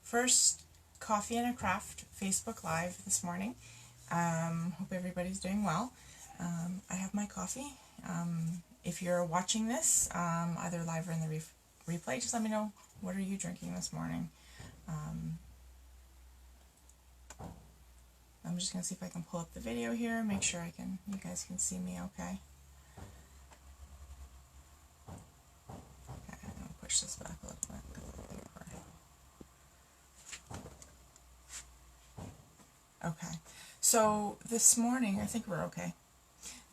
First Coffee and a Craft Facebook Live this morning. Hope everybody's doing well. I have my coffee. If you're watching this, either live or in the replay, just let me know, what are you drinking this morning? I'm just going to see if I can pull up the video here, make sure you guys can see me okay. Okay, I'm going to push this back a little bit. Okay, so this morning, I think we're okay.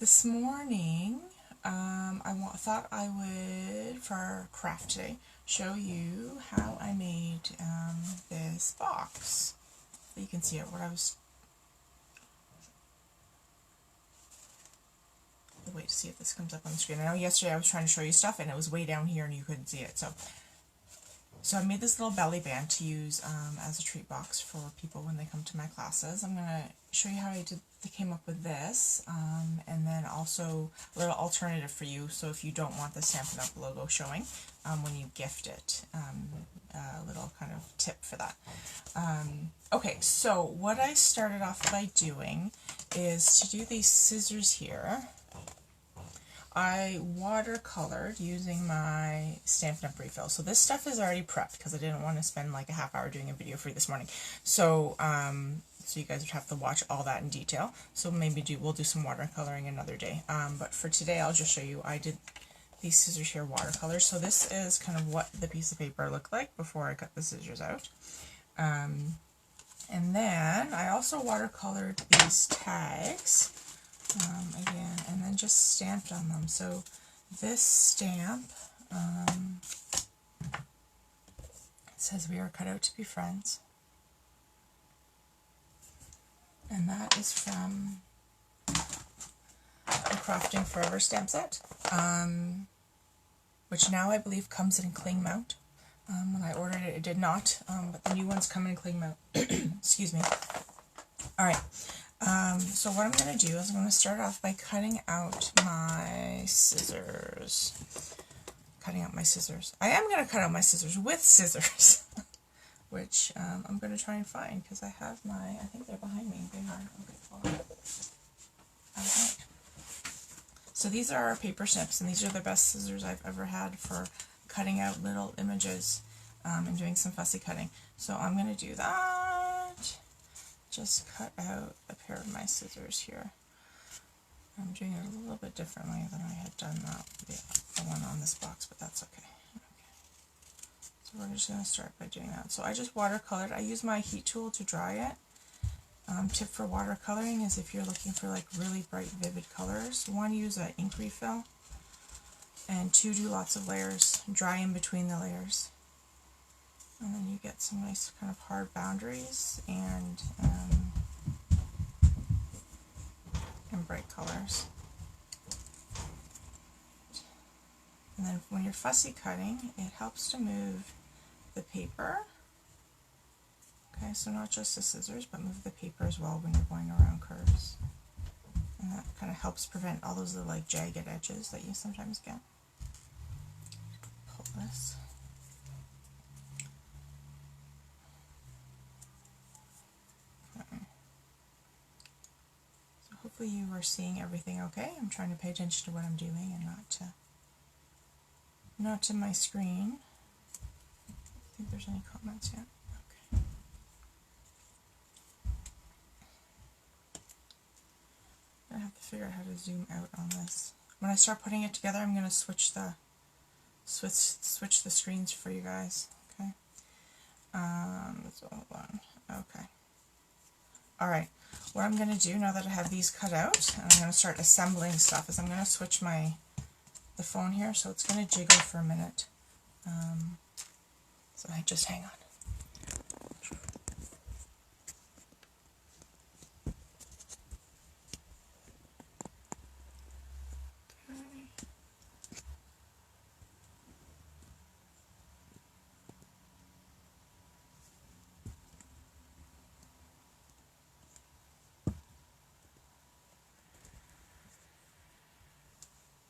This morning, thought I would, for our craft today, show you how I made this box. So you can see it, wait to see if this comes up on the screen. I know yesterday I was trying to show you stuff and it was way down here and you couldn't see it. So I made this little belly band to use as a treat box for people when they come to my classes. I'm going to show you how I came up with this, and then also a little alternative for you, so if you don't want the Stampin' Up! Logo showing when you gift it, a little kind of tip for that. Okay, so what I started off by doing is to do these scissors here. I watercolored using my Stampin' Up! Refill. So this stuff is already prepped because I didn't want to spend like a half hour doing a video for you this morning. So so you guys would have to watch all that in detail. So maybe we'll do some watercoloring another day. But for today, I'll just show you. I did these scissors here watercolor. So this is kind of what the piece of paper looked like before I cut the scissors out. And then I also watercolored these tags. Again, and then just stamped on them. So this stamp, it says we are cut out to be friends, and that is from the Crafting Forever stamp set, which now I believe comes in cling mount. When I ordered it, it did not, but the new ones come in cling mount. Excuse me. Alright. So what I'm going to do is I'm going to start off by cutting out my scissors. I am going to cut out my scissors with scissors, which I'm going to try and find because I have I think they're behind me. They are. Okay, hold on. Alright. So these are our paper snips, and these are the best scissors I've ever had for cutting out little images and doing some fussy cutting. So I'm going to do that. Just cut out a pair of my scissors here. I'm doing it a little bit differently than I had done the one on this box, but that's okay. So we're just going to start by doing that. So I just watercolored. I use my heat tool to dry it. Tip for watercoloring is if you're looking for like really bright, vivid colors, 1, use an ink refill, and 2, do lots of layers. Dry in between the layers. And then you get some nice kind of hard boundaries and bright colors. And then when you're fussy cutting, it helps to move the paper. Okay, so not just the scissors, but move the paper as well when you're going around curves. And that kind of helps prevent all those little like jagged edges that you sometimes get. Pull this. Hopefully you are seeing everything okay. I'm trying to pay attention to what I'm doing and not to my screen. I don't think there's any comments yet. Okay. I have to figure out how to zoom out on this. When I start putting it together, I'm going to switch the screens for you guys. Okay. So hold on. Okay. All right. What I'm going to do now that I have these cut out, and I'm going to start assembling stuff, is I'm going to switch the phone here, so it's going to jiggle for a minute. So just hang on.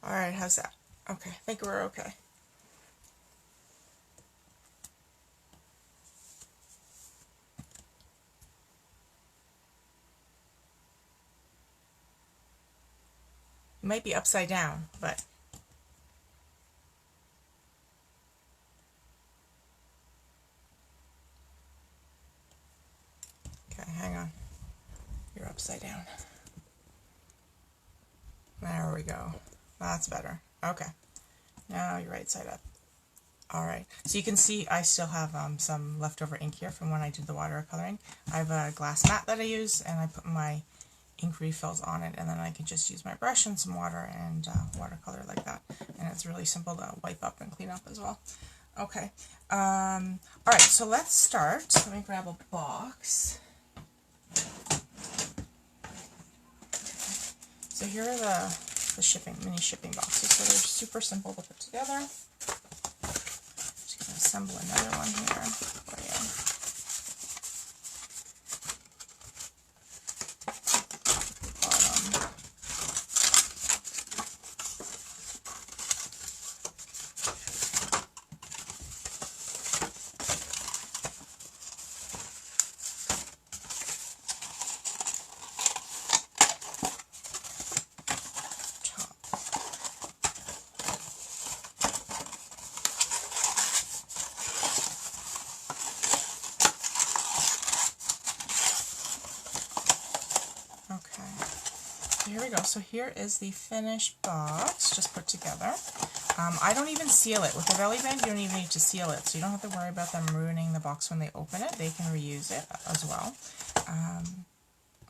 Alright, how's that? Okay, I think we're okay. It might be upside down, but okay, hang on. You're upside down. There we go. That's better. Okay. Now you're right side up. Alright, so you can see I still have some leftover ink here from when I did the watercoloring. I have a glass mat that I use, and I put my ink refills on it, and then I can just use my brush and some water and watercolor like that. And it's really simple to wipe up and clean up as well. Okay, alright, so let's start. Let me grab a box. So here are the mini shipping boxes. So they're super simple to put together. Assemble another one here for you. Bottom. Here we go. So here is the finished box, just put together. I don't even seal it. With the belly band, you don't even need to seal it, so you don't have to worry about them ruining the box when they open it. They can reuse it as well.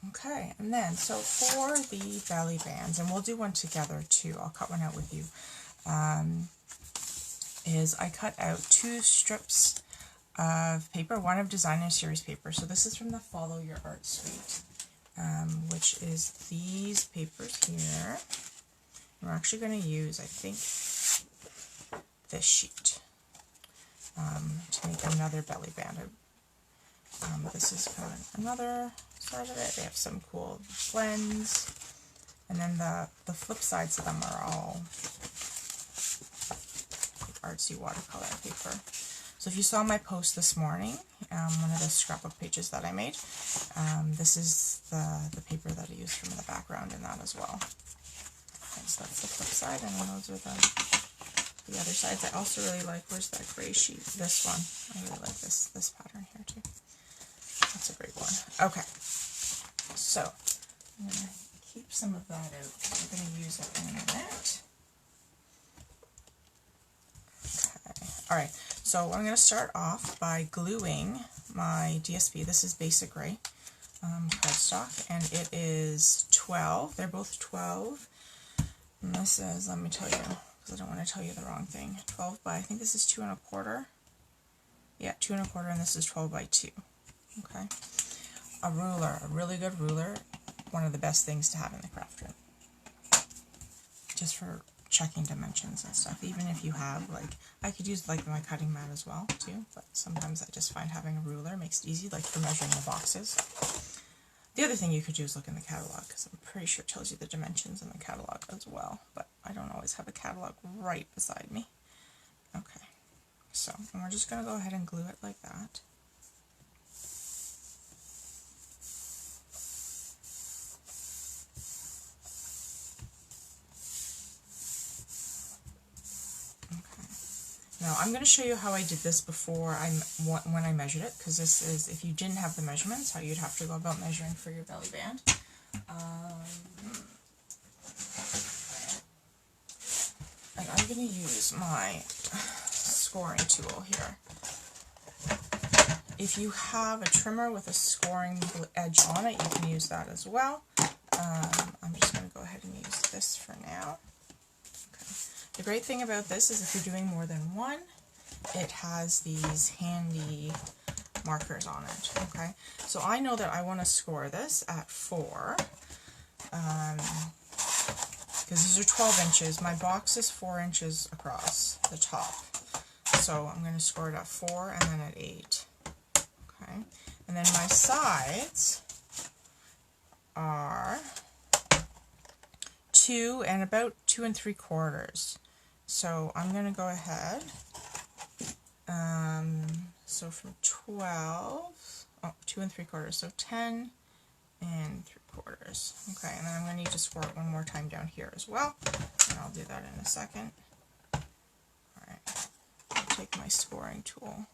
Okay, and then, so for the belly bands, and we'll do one together too, I'll cut one out with you, is I cut out 2 strips of paper, one of Designer Series paper. So this is from the Follow Your Art Suite. Which is these papers here. We're actually going to use, I think, this sheet to make another belly band. This is kind of another side of it. They have some cool blends, and then the flip sides of them are all like artsy watercolor paper. So if you saw my post this morning, one of the scrapbook pages that I made, this is the paper that I used from the background in that as well. Okay, so that's the flip side, and then those are the other sides. I also really like, where's that gray sheet? This one. I really like this pattern here too. That's a great one. Okay, so I'm going to keep some of that out because we're going to use it in a minute. Okay, alright. So I'm going to start off by gluing my DSP. This is Basic Gray cardstock, and it is 12. They're both 12. And this is, let me tell you, because I don't want to tell you the wrong thing, 12 by, I think this is 2 1/4. Yeah, 2 1/4, and this is 12 by 2. Okay. A ruler, a really good ruler, one of the best things to have in the craft room. Just for checking dimensions and stuff, even if you have, like, I could use like my cutting mat as well too, but sometimes I just find having a ruler makes it easy, like for measuring the boxes. The other thing you could do is look in the catalog, because I'm pretty sure it tells you the dimensions in the catalog as well, but I don't always have a catalog right beside me. Okay, so, and we're just going to go ahead and glue it like that. Now I'm going to show you how I did this before when I measured it, because this is, if you didn't have the measurements, how you'd have to go about measuring for your belly band. And I'm going to use my scoring tool here. If you have a trimmer with a scoring edge on it, you can use that as well. I'm just going to go ahead and use this for now. The great thing about this is if you're doing more than one, it has these handy markers on it, okay? So I know that I want to score this at 4, because these are 12 inches. My box is 4 inches across the top. So I'm going to score it at 4 and then at 8, okay? And then my sides are 2 and about 2 3/4. So I'm going to go ahead, so from 12, 2 3/4, so 10 and 3/4. Okay, and then I'm going to need to score it one more time down here as well, and I'll do that in a second. Alright, I'll take my scoring tool.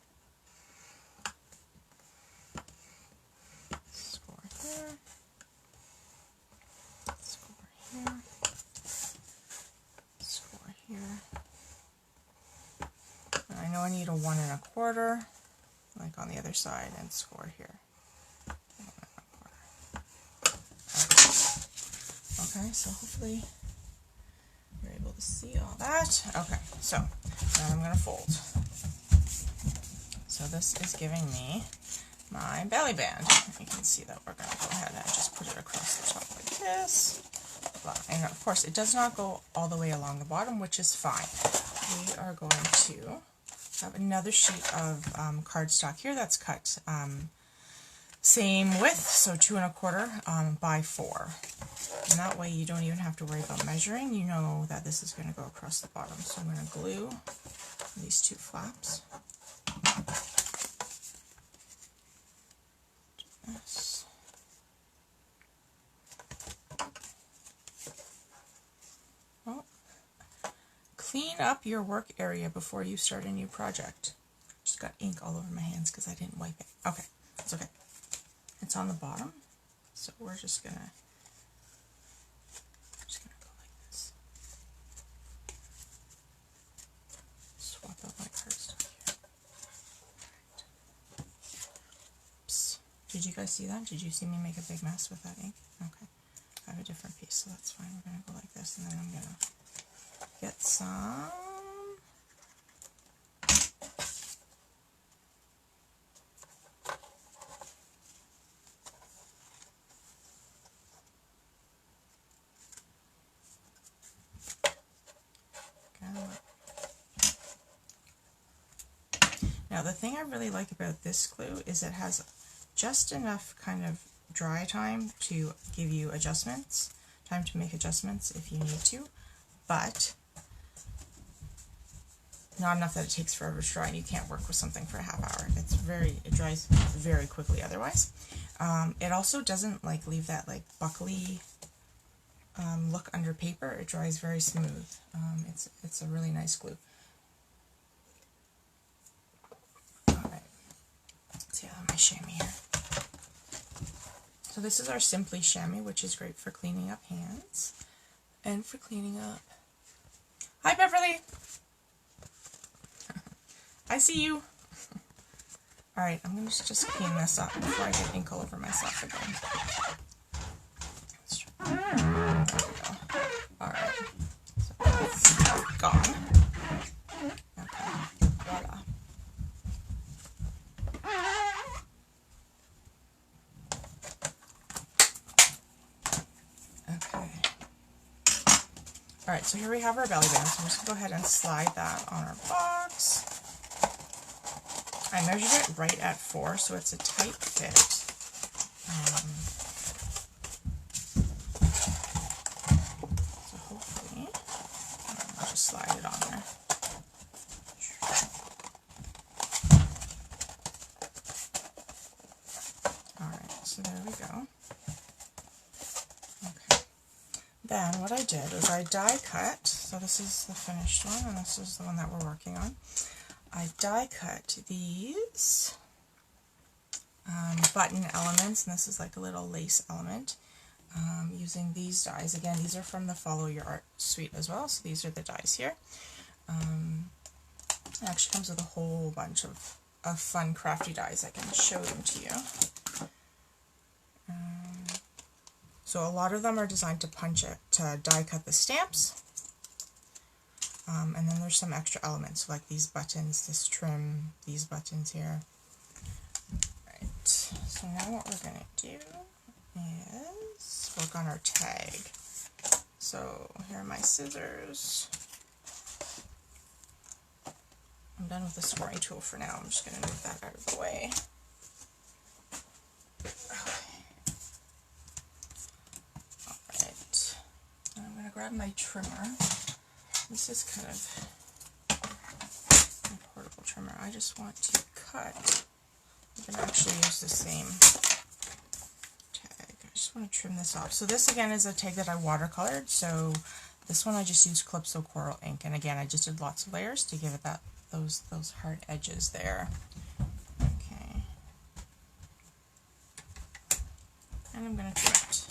Score here. Score here. Score here. And I know I need a 1 1/4, like on the other side, and score here. 1 1/4. Okay, so hopefully you're able to see all that. Okay, so now I'm going to fold. So this is giving me my belly band. You can see that we're going to go ahead and just put it across the top like this. And of course, it does not go all the way along the bottom, which is fine. We are going to have another sheet of cardstock here that's cut same width, so 2 1/4 by 4. And that way you don't even have to worry about measuring. You know that this is going to go across the bottom. So I'm going to glue these 2 flaps. This. Well, clean up your work area before you start a new project. Just got ink all over my hands because I didn't wipe it. Okay, it's okay. It's on the bottom, so we're just gonna go like this. Swap out my cardstock here. Right. Oops. Did you guys see that? Did you see me make a big mess with that ink? Okay. I have a different piece, so that's fine. We're gonna go like this, and then I'm gonna get some. Now the thing I really like about this glue is it has just enough kind of dry time to give you adjustments, time to make adjustments if you need to, but not enough that it takes forever to dry and you can't work with something for a half hour. It dries very quickly otherwise. It also doesn't like leave that like buckly look under paper. It dries very smooth. It's a really nice glue. Yeah, my chamois here. So this is our Simply chamois, which is great for cleaning up hands and for cleaning up. Hi, Beverly. I see you. All right, I'm going to just clean this up before I get ink all over myself again. Let's try. There we go. All right, so that's gone. Okay, voila. Alright, so here we have our belly band, so I'm just going to go ahead and slide that on our box. I measured it right at 4, so it's a tight fit. So hopefully, I'll just slide it on there. Alright, so there we go. Then what I did was I die cut, so this is the finished one and this is the one that we're working on. I die cut these button elements, and this is like a little lace element, using these dies. Again, these are from the Follow Your Art suite as well, so these are the dies here. It actually comes with a whole bunch of fun crafty dies. I can show them to you. So a lot of them are designed to to die cut the stamps. And then there's some extra elements, like these buttons, this trim, these buttons here. Right, so now what we're going to do is work on our tag. So here are my scissors. I'm done with the scoring tool for now. I'm just going to move that out of the way. Grab my trimmer. This is kind of a portable trimmer. I just want to cut. I'm going to actually use the same tag. I just want to trim this off. So this again is a tag that I watercolored. So this one I just used Calypso Coral ink, and again I just did lots of layers to give it that those hard edges there. Okay, and I'm going to trim it.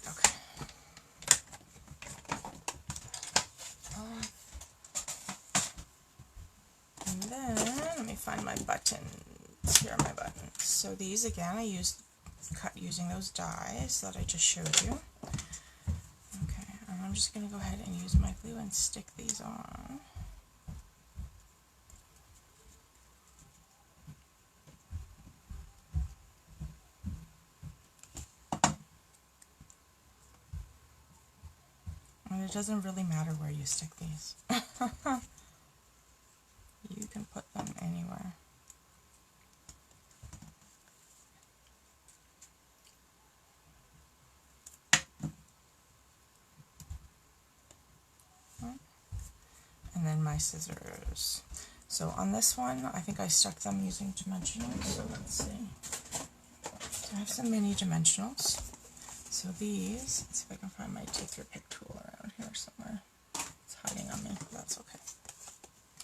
Okay. And then let me find my buttons. Here are my buttons. So these again I cut using those dies that I just showed you. Okay, and I'm just going to go ahead and use my glue and stick these on. And it doesn't really matter where you stick these. You can put them anywhere. And then my scissors. So on this one, I think I stuck them using dimensionals. So let's see. So I have some mini dimensionals. So these, let's see if I can find my take your pick tool around here somewhere. It's hiding on me, but that's okay.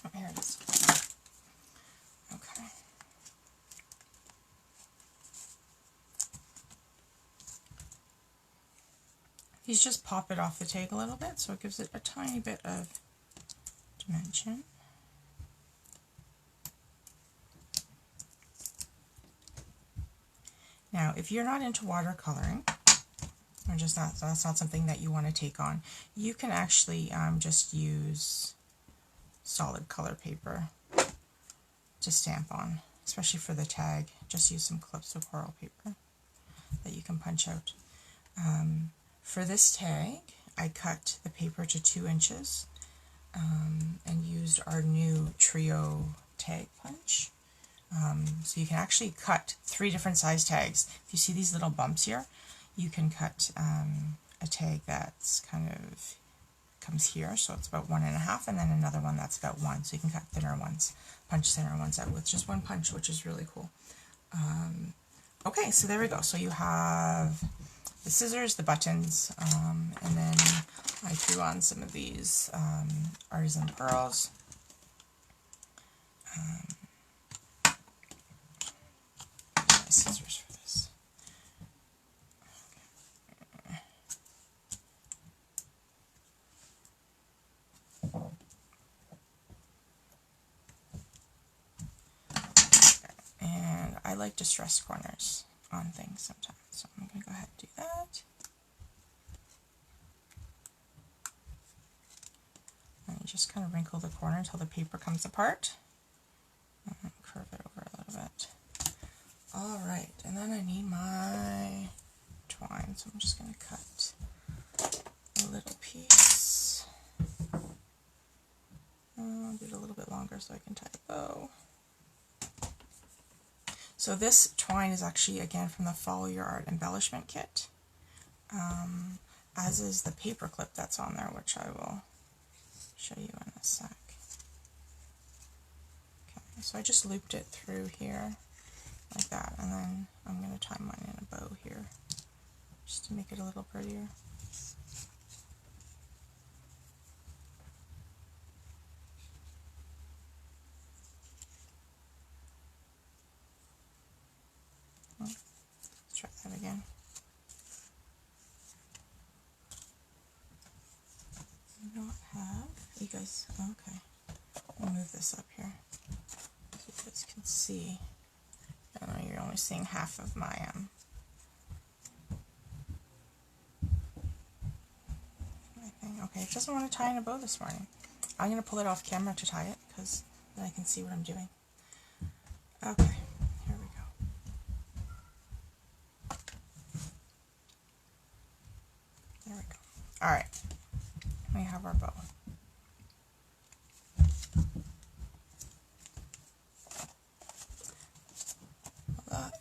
Oh, here it is. Okay. These just pop it off the tag a little bit, so it gives it a tiny bit of dimension. Now, if you're not into watercoloring, or just that's not something that you want to take on, you can actually just use solid color paper to stamp on, especially for the tag. Just use some Calypso Coral paper that you can punch out. For this tag, I cut the paper to 2 inches and used our new Trio tag punch. So you can actually cut 3 different size tags. If you see these little bumps here, you can cut a tag that's kind of comes here, so it's about 1.5, and then another one that's about 1. So you can cut thinner ones, punch thinner ones out with just one punch, which is really cool. Okay, so there we go. So you have the scissors, the buttons, and then I threw on some of these artisan pearls. My scissors for this. And I like distressed corners on things sometimes, so I'm going to go ahead and do that. And you just kind of wrinkle the corner until the paper comes apart. And curve it over a little bit. Alright, and then I need my twine, so I'm just going to cut a little piece. I'll do it a little bit longer so I can tie a bow. So this twine is actually, again, from the Follow Your Art embellishment kit, as is the paper clip that's on there, which I will show you in a sec. Okay, so I just looped it through here like that, and then I'm going to tie mine in a bow here just to make it a little prettier. Let's try that again. I don't have, you guys, okay, I'll move this up here so you guys can see. I know you're only seeing half of my thing. Okay, it doesn't want to tie in a bow this morning. I'm going to pull it off camera to tie it because then I can see what I'm doing. Okay, here we go. There we go. Alright, we have our bow.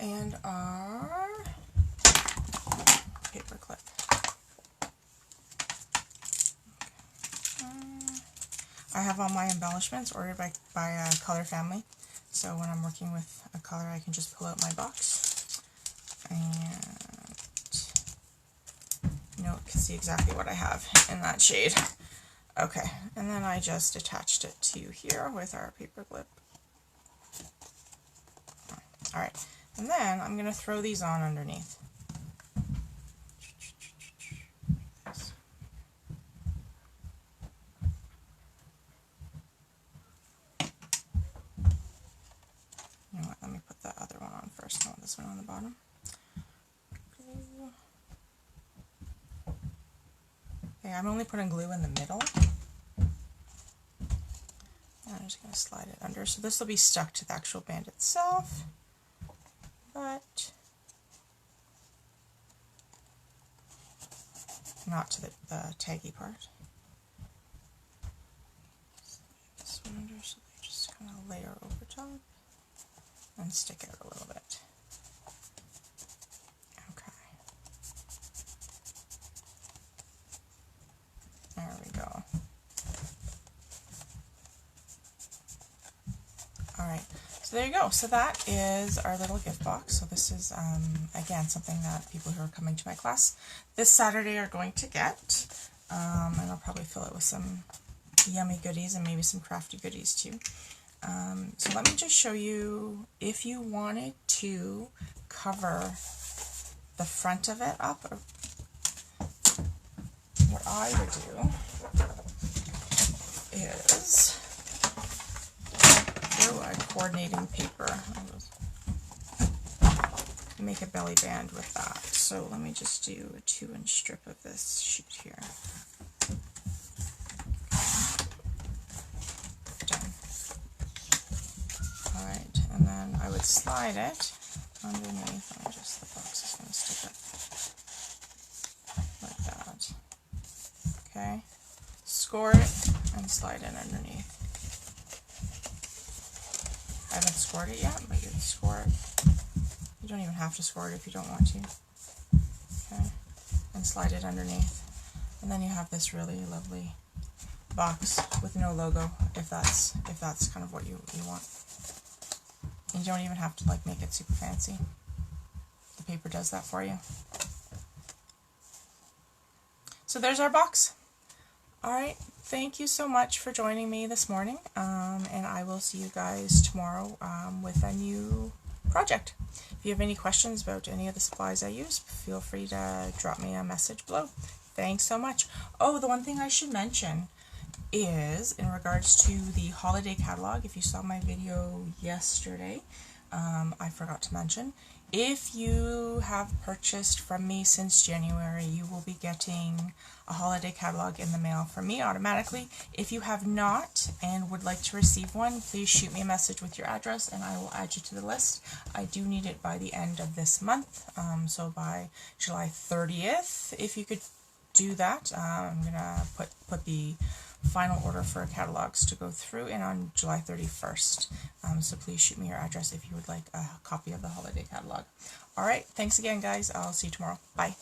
And our paper clip. I have all my embellishments ordered by Color Family, so when I'm working with a color I can just pull out my box And you can see exactly what I have in that shade. Okay, and then I just attached it to here with our paper clip. Alright, and then I'm going to throw these on underneath. You know what, let me put the other one on first. I want this one on the bottom. Okay, I'm only putting glue in the middle. And I'm just going to slide it under. So this will be stuck to the actual band itself, but not to the taggy part. This one under, so they just kind of layer over top and stick out a little bit. Okay. There we go. Alright, so there you go. So that is our little gift box. So this is, again, something that people who are coming to my class this Saturday are going to get. And I'll probably fill it with some yummy goodies and maybe some crafty goodies too. So let me just show you, if you wanted to cover the front of it up, what I would do is a coordinating paper. Make a belly band with that. So let me just do a 2-inch strip of this sheet here. Done. Alright, and then I would slide it underneath. The box is going to stick up like that. Okay, score it and slide in underneath. I haven't scored it yet, but you can score it. You don't even have to score it if you don't want to. Okay, and slide it underneath. And then you have this really lovely box with no logo, if that's kind of what you want. And you don't even have to make it super fancy. The paper does that for you. So there's our box. Alright, thank you so much for joining me this morning, and I will see you guys tomorrow with a new project. If you have any questions about any of the supplies I use, feel free to drop me a message below. Thanks so much. Oh, the one thing I should mention is in regards to the holiday catalog. If you saw my video yesterday, I forgot to mention, if you have purchased from me since January, you will be getting a holiday catalog in the mail from me automatically. If you have not and would like to receive one, please shoot me a message with your address and I will add you to the list. I do need it by the end of this month, so by July 30th, if you could do that. I'm going to put the final order for catalogs to go through and on July 31st. So please shoot me your address if you would like a copy of the holiday catalog. Alright, thanks again guys. I'll see you tomorrow. Bye.